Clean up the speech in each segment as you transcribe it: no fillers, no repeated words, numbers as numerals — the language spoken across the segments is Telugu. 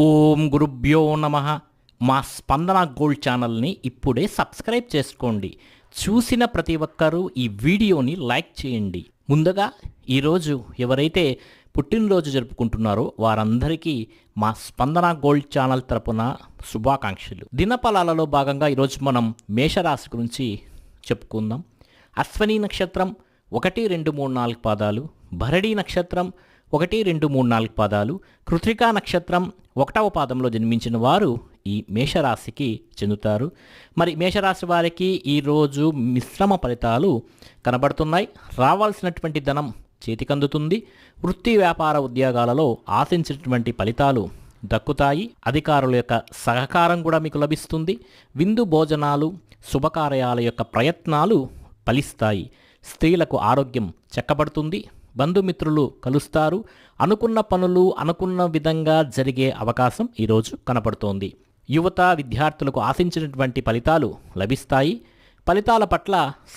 ఓం గురుభ్యో నమః. మా స్పందన గోల్డ్ ఛానల్ని ఇప్పుడే సబ్స్క్రైబ్ చేసుకోండి. చూసిన ప్రతి ఒక్కరూ ఈ వీడియోని లైక్ చేయండి. ముందుగా ఈరోజు ఎవరైతే పుట్టినరోజు జరుపుకుంటున్నారో వారందరికీ మా స్పందన గోల్డ్ ఛానల్ తరపున శుభాకాంక్షలు. దినఫలాలలో భాగంగా ఈరోజు మనం మేషరాశి గురించి చెప్పుకుందాం. అశ్వని నక్షత్రం 1, 2, 3, 4 పాదాలు, భరణి నక్షత్రం 1, 2, 3, 4 పాదాలు, కృత్తికా నక్షత్రం 1వ పాదంలో జన్మించిన వారు ఈ మేషరాశికి చెందుతారు. మరి మేషరాశి వారికి ఈరోజు మిశ్రమ ఫలితాలు కనబడుతున్నాయి. రావాల్సినటువంటి ధనం చేతికందుతుంది. వృత్తి వ్యాపార ఉద్యోగాలలో ఆశించినటువంటి ఫలితాలు దక్కుతాయి. అధికారుల యొక్క సహకారం కూడా మీకు లభిస్తుంది. విందు భోజనాలు, శుభకార్యాల యొక్క ప్రయత్నాలు ఫలిస్తాయి. స్త్రీలకు ఆరోగ్యం చక్కబడుతుంది. బంధుమిత్రులు కలుస్తారు. అనుకున్న పనులు అనుకున్న విధంగా జరిగే అవకాశం ఈరోజు కనపడుతోంది. యువత విద్యార్థులకు ఆశించినటువంటి ఫలితాలు లభిస్తాయి. ఫలితాల పట్ల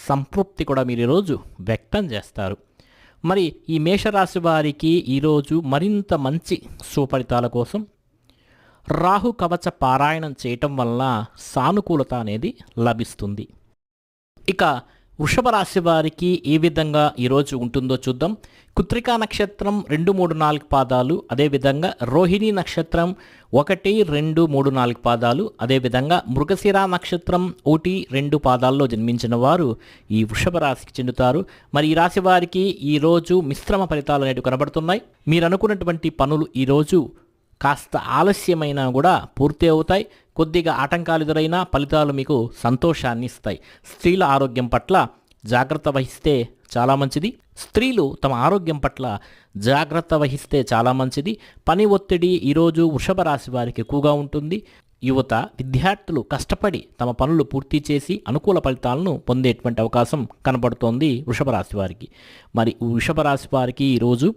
సంతృప్తి కూడా మీరు ఈరోజు వ్యక్తం చేస్తారు. మరి ఈ మేషరాశి వారికి ఈరోజు మరింత మంచి సుఫలితాల కోసం రాహు కవచ పారాయణం చేయటం వల్ల సానుకూలత అనేది లభిస్తుంది. ఇక వృషభ రాశి వారికి ఏ విధంగా ఈరోజు ఉంటుందో చూద్దాం. కృత్తికా నక్షత్రం 2, 3, 4 పాదాలు, అదేవిధంగా రోహిణి నక్షత్రం 1, 2, 3, 4 పాదాలు, అదేవిధంగా మృగశిర నక్షత్రం 1, 2 పాదాల్లో జన్మించిన వారు ఈ వృషభ రాశికి చెందుతారు. మరి ఈ రాశి వారికి ఈరోజు మిశ్రమ ఫలితాలు అనేవి కనబడుతున్నాయి. మీరు అనుకున్నటువంటి పనులు ఈరోజు కాస్త ఆలస్యమైనా కూడా పూర్తి అవుతాయి. కొద్దిగా ఆటంకాలు ఎదురైనా ఫలితాలు మీకు సంతోషాన్ని ఇస్తాయి. స్త్రీల ఆరోగ్యం పట్ల జాగ్రత్త వహిస్తే చాలా మంచిది. స్త్రీలు తమ ఆరోగ్యం పట్ల జాగ్రత్త వహిస్తే చాలా మంచిది. పని ఒత్తిడి ఈరోజు వృషభ రాశి వారికి ఎక్కువగా ఉంటుంది. యువత విద్యార్థులు కష్టపడి తమ పనులు పూర్తి చేసి అనుకూల ఫలితాలను పొందేటువంటి అవకాశం కనబడుతోంది వృషభ రాశి వారికి. మరి వృషభ రాశి వారికి ఈరోజు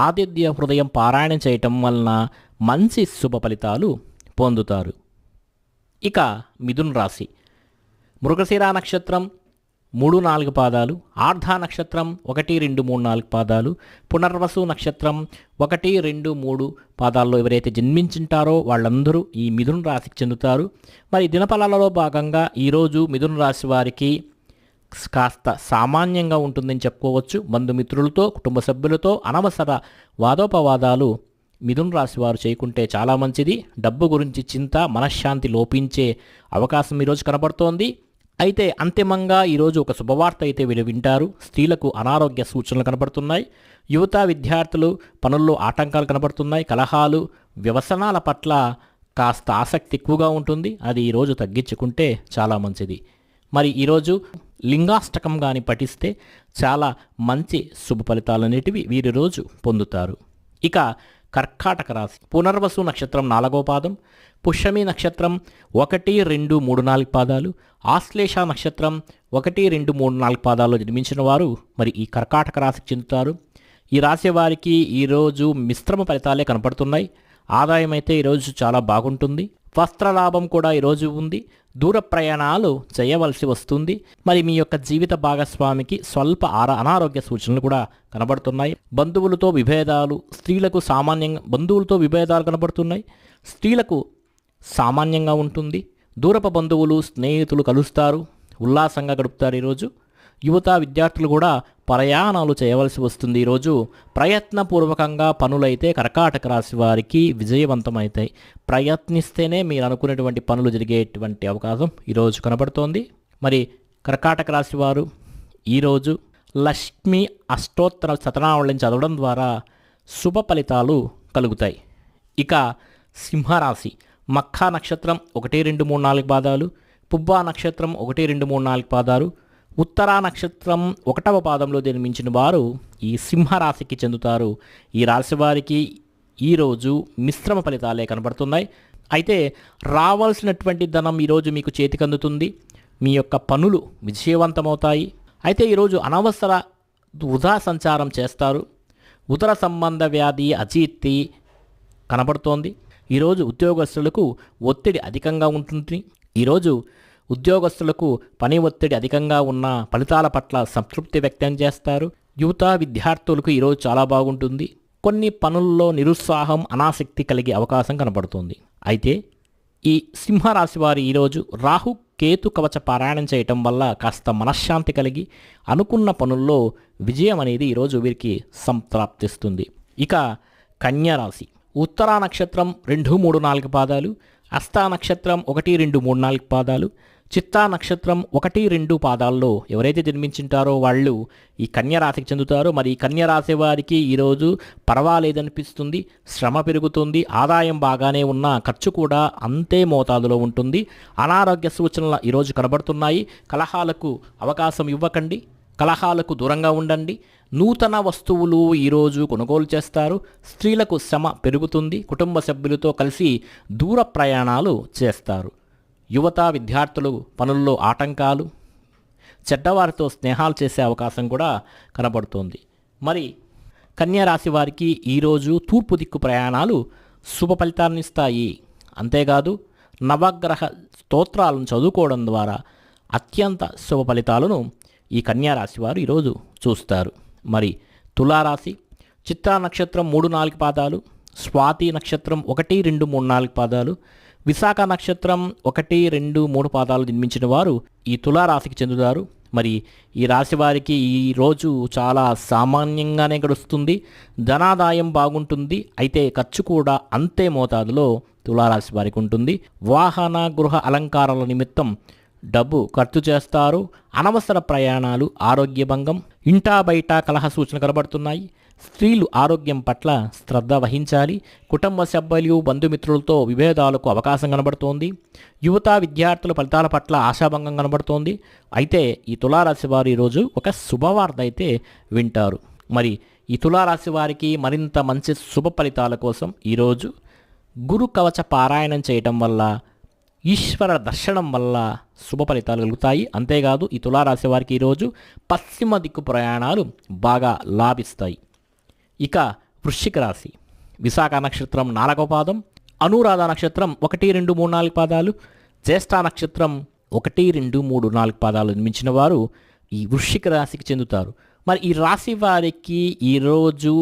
ఆదిత్య హృదయం పారాయణం చేయటం వలన మంచి శుభ ఫలితాలు పొందుతారు. ఇక మిథున రాశి మృగశిర నక్షత్రం 3, 4 పాదాలు, ఆర్ధ నక్షత్రం 1, 2, 3, 4 పాదాలు, పునర్వసు నక్షత్రం 1, 2, 3 పాదాల్లో ఎవరైతే జన్మించుంటారో వాళ్ళందరూ ఈ మిథున రాశికి చెందుతారు. మరి దినఫలాలలో భాగంగా ఈరోజు మిథున రాశి వారికి కాస్త సామాన్యంగా ఉంటుందని చెప్పుకోవచ్చు. బంధుమిత్రులతో, కుటుంబ సభ్యులతో అనవసర వాదోపవాదాలు మిథున రాశి వారు చేయకుంటే చాలా మంచిది. డబ్బు గురించి చింత, మనశ్శాంతి లోపించే అవకాశం ఈరోజు కనబడుతోంది. అయితే అంతిమంగా ఈరోజు ఒక శుభవార్త అయితే వీరు వింటారు. స్త్రీలకు అనారోగ్య సూచనలు కనబడుతున్నాయి. యువత విద్యార్థులు పనుల్లో ఆటంకాలు కనబడుతున్నాయి. కలహాలు, వ్యసనాల పట్ల కాస్త ఆసక్తి ఎక్కువగా ఉంటుంది. అది ఈరోజు తగ్గించుకుంటే చాలా మంచిది. మరి ఈరోజు లింగాష్టకం కానీ పఠిస్తే చాలా మంచి శుభ ఫలితాలు అనేటివి వీరి రోజు పొందుతారు. ఇక కర్కాటక రాశి పునర్వసు నక్షత్రం 4వ పాదం, పుష్యమి నక్షత్రం 1, 2, 3, 4 పాదాలు, ఆశ్లేష నక్షత్రం 1, 2, 3, 4 పాదాల్లో జన్మించిన వారు మరి ఈ కర్కాటక రాశికి చెందుతారు. ఈ రాశి వారికి ఈరోజు మిశ్రమ ఫలితాలే కనపడుతున్నాయి. ఆదాయం అయితే ఈరోజు చాలా బాగుంటుంది. వస్త్రలాభం కూడా ఈరోజు ఉంది. దూర ప్రయాణాలు చేయవలసి వస్తుంది. మరి మీ యొక్క జీవిత భాగస్వామికి స్వల్ప అనారోగ్య సూచనలు కూడా కనబడుతున్నాయి. బంధువులతో విభేదాలు, స్త్రీలకు సామాన్యంగా బంధువులతో విభేదాలు కనబడుతున్నాయి. స్త్రీలకు సామాన్యంగా ఉంటుంది. దూరపు బంధువులు, స్నేహితులు కలుస్తారు, ఉల్లాసంగా గడుపుతారు. ఈరోజు యువత విద్యార్థులు కూడా ప్రయాణాలు చేయవలసి వస్తుంది. ఈరోజు ప్రయత్నపూర్వకంగా పనులైతే కర్కాటక రాశి వారికి విజయవంతమవుతాయి. ప్రయత్నిస్తేనే మీరు అనుకునేటువంటి పనులు జరిగేటువంటి అవకాశం ఈరోజు కనబడుతోంది. మరి కర్కాటక రాశి వారు ఈరోజు లక్ష్మీ అష్టోత్తర శతనావళిని చదవడం ద్వారా శుభ ఫలితాలు కలుగుతాయి. ఇక సింహరాశి మఖా నక్షత్రం 1, 2, 3, 4 పాదాలు, పుబ్బా నక్షత్రం 1, 2, 3, 4 పాదాలు, ఉత్తరా నక్షత్రం 1వ పాదంలో జన్మించిన వారు ఈ సింహరాశికి చెందుతారు. ఈ రాశి వారికి ఈరోజు మిశ్రమ ఫలితాలే కనబడుతున్నాయి. అయితే రావాల్సినటువంటి ధనం ఈరోజు మీకు చేతికందుతుంది. మీ యొక్క పనులు విజయవంతమవుతాయి. అయితే ఈరోజు అనవసర వృధా సంచారం చేస్తారు. ఉదర సంబంధ వ్యాధి, అజీర్తి కనబడుతోంది. ఈరోజు ఉద్యోగస్తులకు ఒత్తిడి అధికంగా ఉంటుంది. ఈరోజు ఉద్యోగస్తులకు పని ఒత్తిడి అధికంగా ఉన్న ఫలితాల పట్ల సంతృప్తి వ్యక్తం చేస్తారు. యువత విద్యార్థులకు ఈరోజు చాలా బాగుంటుంది. కొన్ని పనుల్లో నిరుత్సాహం అనాసక్తి కలిగే అవకాశం కనబడుతుంది. అయితే ఈ సింహరాశి వారి ఈరోజు రాహు కేతు కవచ పారాయణం చేయటం వల్ల కాస్త మనశ్శాంతి కలిగి అనుకున్న పనుల్లో విజయం అనేది ఈరోజు వీరికి సంప్రాప్తిస్తుంది. ఇక కన్యా రాశి ఉత్తరా నక్షత్రం 2, 3, 4 పాదాలు, హస్తా నక్షత్రం 1, 2, 3, 4 పాదాలు, చిత్తా నక్షత్రం 1, 2 పాదాల్లో ఎవరైతే జన్మించింటారో వాళ్ళు ఈ కన్యా రాశికి చెందుతారో. మరి ఈ కన్యా రాశి వారికి ఈరోజు పర్వాలేదనిపిస్తుంది, శ్రమ పెరుగుతుంది, ఆదాయం బాగానే ఉన్నా ఖర్చు కూడా అంతే మోతాదులో ఉంటుంది. అనారోగ్య సూచనలు ఈరోజు కనబడుతున్నాయి. కలహాలకు అవకాశం ఇవ్వకండి, కలహాలకు దూరంగా ఉండండి. నూతన వస్తువులు ఈరోజు కొనుగోలు చేస్తారు. స్త్రీలకు శ్రమ పెరుగుతుంది. కుటుంబ సభ్యులతో కలిసి దూర ప్రయాణాలు చేస్తారు. యువత విద్యార్థులు పనుల్లో ఆటంకాలు, చెడ్డవారితో స్నేహాలు చేసే అవకాశం కూడా కనబడుతోంది. మరి కన్యా రాశి వారికి ఈరోజు తూర్పు దిక్కు ప్రయాణాలు శుభ ఫలితాలను ఇస్తాయి. అంతేకాదు నవగ్రహ స్తోత్రాలను చదువుకోవడం ద్వారా అత్యంత శుభ ఫలితాలను ఈ కన్యా రాశి వారు ఈరోజు చూస్తారు. మరి తులారాశి చిత్రా నక్షత్రం 3, 4 పాదాలు, స్వాతి నక్షత్రం 1, 2, 3, 4 పాదాలు, విశాఖ నక్షత్రం 1, 2, 3 పాదాలు జన్మించిన వారు ఈ తులారాశికి చెందుతారు. మరి ఈ రాశి వారికి ఈరోజు చాలా సామాన్యంగానే గడుస్తుంది. ధనాదాయం బాగుంటుంది. అయితే ఖర్చు కూడా అంతే మోతాదులో తులారాశి వారికి ఉంటుంది. వాహన గృహ అలంకారాల నిమిత్తం డబ్బు ఖర్చు చేస్తారు. అనవసర ప్రయాణాలు, ఆరోగ్య భంగం, ఇంటా బయట కలహ సూచన కనబడుతున్నాయి. స్త్రీలు ఆరోగ్యం పట్ల శ్రద్ధ వహించాలి. కుటుంబ సభ్యులు బంధుమిత్రులతో విభేదాలకు అవకాశం కనబడుతోంది. యువత విద్యార్థుల ఫలితాల పట్ల ఆశాభంగం కనబడుతోంది. అయితే ఈ తులారాశి వారు ఈరోజు ఒక శుభవార్త అయితే వింటారు. మరి ఈ తులారాశి వారికి మరింత మంచి శుభ ఫలితాల కోసం ఈరోజు గురు కవచ పారాయణం చేయటం వల్ల, ఈశ్వర దర్శనం వల్ల శుభ ఫలితాలు కలుగుతాయి. అంతేకాదు ఈ తులారాశి వారికి ఈరోజు పశ్చిమ దిక్కు ప్రయాణాలు బాగా లాభిస్తాయి. ఇక వృశ్చిక రాశి విశాఖ నక్షత్రం 4వ పాదం, అనురాధ నక్షత్రం 1, 2, 3, 4 పాదాలు, జ్యేష్ఠ నక్షత్రం 1, 2, 3, 4 పాదాలు నిర్మించిన వారు ఈ వృశ్చిక రాశికి చెందుతారు. మరి ఈ రాశి వారికి ఈరోజు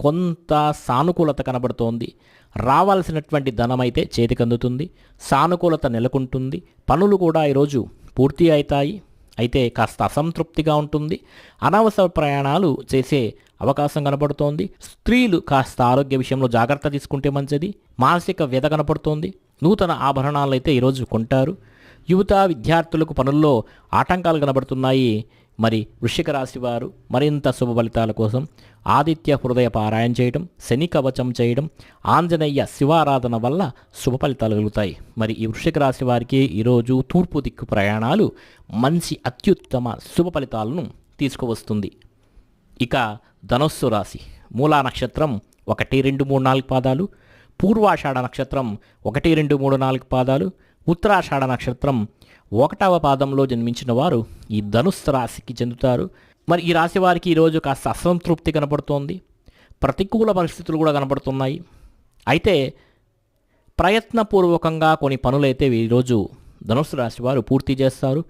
కొంత సానుకూలత కనబడుతోంది. రావాల్సినటువంటి ధనం అయితే చేతికి అందుతుంది. సానుకూలత నెలకొంటుంది. పనులు కూడా ఈరోజు పూర్తి అవుతాయి. అయితే కాస్త అసంతృప్తిగా ఉంటుంది. అనవసర ప్రయాణాలు చేసే అవకాశం కనబడుతోంది. స్త్రీలు కాస్త ఆరోగ్య విషయంలో జాగ్రత్త తీసుకుంటే మంచిది. మానసిక వ్యధ కనబడుతోంది. నూతన ఆభరణాలు అయితే ఈరోజు కొంటారు. యువత విద్యార్థులకు పనుల్లో ఆటంకాలు కనబడుతున్నాయి. మరి వృశ్చిక రాశి వారు మరింత శుభ ఫలితాల కోసం ఆదిత్య హృదయ పారాయణ చేయడం, శని కవచం చేయడం, ఆంజనేయ శివారాధన వల్ల శుభ ఫలితాలు కలుగుతాయి. మరి ఈ వృశ్చిక రాశి వారికి ఈరోజు తూర్పు దిక్కు ప్రయాణాలు మంచి అత్యుత్తమ శుభ ఫలితాలను తీసుకువస్తుంది. ఇక ధనుస్సు రాశి మూలా నక్షత్రం 1, 2, 3, 4 పాదాలు, పూర్వాషాఢ నక్షత్రం 1, 2, 3, 4 పాదాలు, ఉత్తరాషాఢ నక్షత్రం 1వ పాదంలో జన్మించిన వారు ఈ ధనుస్సు రాశికి చెందుతారు. మరి ఈ రాశి వారికి ఈరోజు కాస్త అసంతృప్తి కనబడుతోంది. ప్రతికూల పరిస్థితులు కూడా కనబడుతున్నాయి. అయితే ప్రయత్నపూర్వకంగా కొన్ని పనులైతే ఈరోజు ధనుస్సు రాశి వారు పూర్తి చేస్తారు.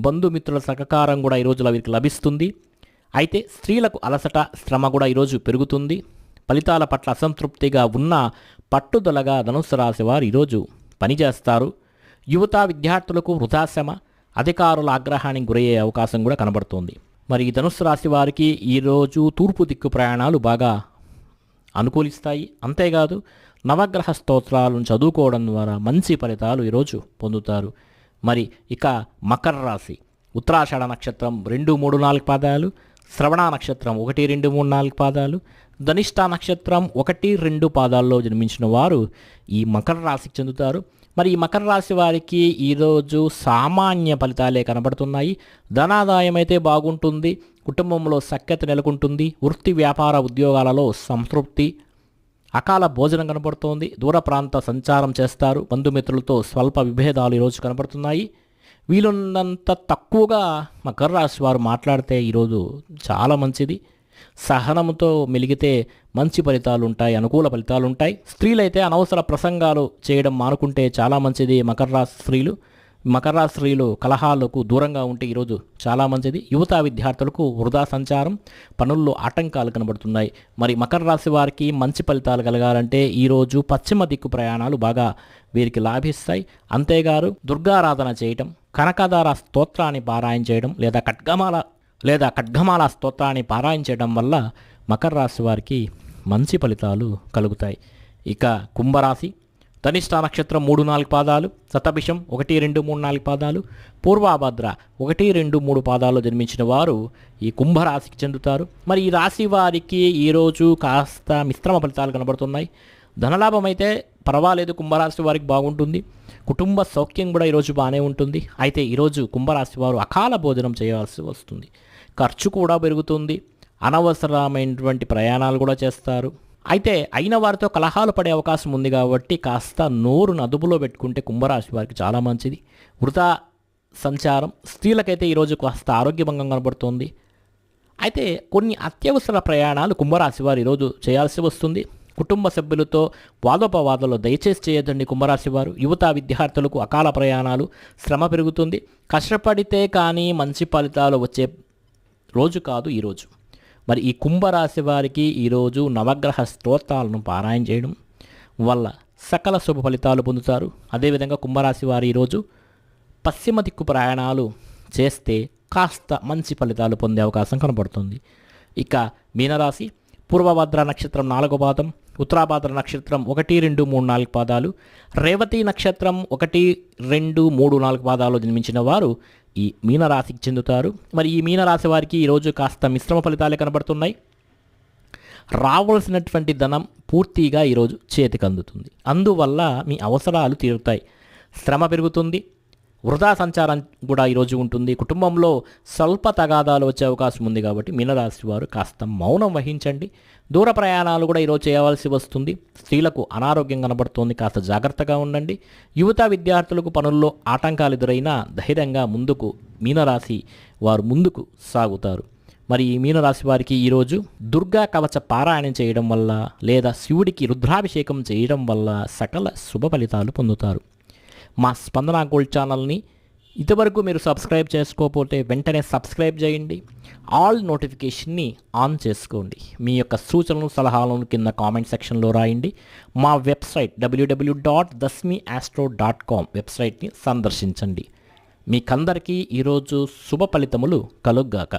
బంధుమిత్రుల సహకారం కూడా ఈరోజు వీరికి లభిస్తుంది. అయితే స్త్రీలకు అలసట, శ్రమ కూడా ఈరోజు పెరుగుతుంది. ఫలితాల పట్ల అసంతృప్తిగా ఉన్న పట్టుదలగా ధనుస్సు రాశి వారు ఈరోజు పనిచేస్తారు. యువత విద్యార్థులకు వృధాశ్రమ, అధికారుల ఆగ్రహానికి గురయ్యే అవకాశం కూడా కనబడుతోంది. మరి ఈ ధనుస్సు రాశి వారికి ఈరోజు తూర్పు దిక్కు ప్రయాణాలు బాగా అనుకూలిస్తాయి. అంతేకాదు నవగ్రహ స్తోత్రాలను చదువుకోవడం ద్వారా మంచి ఫలితాలు ఈరోజు పొందుతారు. మరి ఇక మకర రాశి ఉత్తరాషాఢ నక్షత్రం 2, 3, 4 పాదాలు, శ్రవణ నక్షత్రం 1, 2, 3, 4 పాదాలు, ధనిష్ఠ నక్షత్రం 1, 2 పాదాల్లో జన్మించిన వారు ఈ మకర రాశికి చెందుతారు. మరి ఈ మకర రాశి వారికి ఈరోజు సామాన్య ఫలితాలే కనబడుతున్నాయి. ధనాదాయం అయితే బాగుంటుంది. కుటుంబంలో సఖ్యత నెలకొంటుంది. వృత్తి వ్యాపార ఉద్యోగాలలో సంతృప్తి, అకాల భోజనం కనబడుతోంది. దూర ప్రాంత సంచారం చేస్తారు. బంధుమిత్రులతో స్వల్ప విభేదాలు ఈరోజు కనబడుతున్నాయి. వీలున్నంత తక్కువగా మకర రాశి వారు మాట్లాడితే ఈరోజు చాలా మంచిది. సహనంతో మెలిగితే మంచి ఫలితాలు ఉంటాయి, అనుకూల ఫలితాలు ఉంటాయి. స్త్రీలైతే అనవసర ప్రసంగాలు చేయడం మానుకుంటే చాలా మంచిది. మకర రాశి స్త్రీలు మకర రాశి స్త్రీలు కలహాలకు దూరంగా ఉంటే ఈరోజు చాలా మంచిది. యువత విద్యార్థులకు వృధా సంచారం, పనుల్లో ఆటంకాలు కనబడుతున్నాయి. మరి మకర రాశి వారికి మంచి ఫలితాలు కలగాలంటే ఈరోజు పశ్చిమ దిక్కు ప్రయాణాలు బాగా వీరికి లాభిస్తాయి. అంతేగారు దుర్గారాధన చేయటం, కనకదార స్తోత్రాన్ని పారాయణ చేయడం లేదా ఖడ్గమాల స్తోత్రాన్ని పారాయణ చేయడం వల్ల మకర రాశి వారికి మంచి ఫలితాలు కలుగుతాయి. ఇక కుంభరాశి ధనిష్ట నక్షత్రం 3-4 పాదాలు, శతభిషం 1, 2, 3, 4 పాదాలు, పూర్వాభద్ర 1, 2, 3 పాదాలు జన్మించిన వారు ఈ కుంభరాశికి చెందుతారు. మరి ఈ రాశి వారికి ఈరోజు కాస్త మిశ్రమ ఫలితాలు కనబడుతున్నాయి. ధనలాభం అయితే పర్వాలేదు, కుంభరాశి వారికి బాగుంటుంది. కుటుంబ సౌఖ్యం కూడా ఈరోజు బాగానే ఉంటుంది. అయితే ఈరోజు కుంభరాశి వారు అకాల భోజనం చేయాల్సి వస్తుంది. ఖర్చు కూడా పెరుగుతుంది. అనవసరమైనటువంటి ప్రయాణాలు కూడా చేస్తారు. అయితే అయిన వారితో కలహాలు పడే అవకాశం ఉంది కాబట్టి కాస్త నోరును అదుపులో పెట్టుకుంటే కుంభరాశి వారికి చాలా మంచిది. వృధా సంచారం స్త్రీలకైతే ఈరోజు కాస్త ఆరోగ్యభంగం కనబడుతోంది. అయితే కొన్ని అత్యవసర ప్రయాణాలు కుంభరాశి వారు ఈరోజు చేయాల్సి వస్తుంది. కుటుంబ సభ్యులతో వాదోపవాదాలు దయచేసి చేయొద్దండి కుంభరాశి వారు. యువత విద్యార్థులకు అకాల ప్రయాణాలు, శ్రమ పెరుగుతుంది. కష్టపడితే కానీ మంచి ఫలితాలు వచ్చే రోజు కాదు ఈరోజు. మరి ఈ కుంభరాశి వారికి ఈరోజు నవగ్రహ స్తోత్రాలను పారాయణ చేయడం వల్ల సకల శుభ ఫలితాలు పొందుతారు. అదేవిధంగా కుంభరాశి వారు ఈరోజు పశ్చిమ దిక్కు ప్రయాణాలు చేస్తే కాస్త మంచి ఫలితాలు పొందే అవకాశం కనబడుతుంది. ఇక మీనరాశి పూర్వభద్ర నక్షత్రం 4వ పాదం, ఉత్తరాభద్ర నక్షత్రం 1, 2, 3, 4 పాదాలు, రేవతి నక్షత్రం 1, 2, 3, 4 పాదాలు జన్మించిన వారు ఈ మీనరాశికి చెందుతారు. మరి ఈ మీనరాశి వారికి ఈరోజు కాస్త మిశ్రమ ఫలితాలే కనబడుతున్నాయి. రావాల్సినటువంటి ధనం పూర్తిగా ఈరోజు చేతికి అందుతుంది. అందువల్ల మీ అవసరాలు తీరుతాయి. శ్రమ పెరుగుతుంది. వృధా సంచారం కూడా ఈరోజు ఉంటుంది. కుటుంబంలో స్వల్ప తగాదాలు వచ్చే అవకాశం ఉంది కాబట్టి మీనరాశి వారు కాస్త మౌనం వహించండి. దూర ప్రయాణాలు కూడా ఈరోజు చేయవలసి వస్తుంది. స్త్రీలకు అనారోగ్యం కనబడుతోంది, కాస్త జాగ్రత్తగా ఉండండి. యువత విద్యార్థులకు పనుల్లో ఆటంకాలు ఎదురైనా ధైర్యంగా మీనరాశి వారు ముందుకు సాగుతారు. మరి ఈ మీనరాశి వారికి ఈరోజు దుర్గా కవచ పారాయణం చేయడం వల్ల లేదా శివుడికి రుద్రాభిషేకం చేయడం వల్ల సకల శుభ ఫలితాలు పొందుతారు. మా స్పందన గోల్డ్ ఛానల్ని ఇంతవరకు మీరు సబ్స్క్రైబ్ చేసుకోకపోతే వెంటనే సబ్స్క్రైబ్ చేయండి. ఆల్ నోటిఫికేషన్ని ఆన్ చేసుకోండి. మీ యొక్క సూచనలు సలహాలను కింద కామెంట్ సెక్షన్లో రాయండి. మా వెబ్సైట్ www.dasmiastro.com వెబ్సైట్ని సందర్శించండి. మీకందరికీ ఈరోజు శుభ ఫలితములు కలుగ్గాక.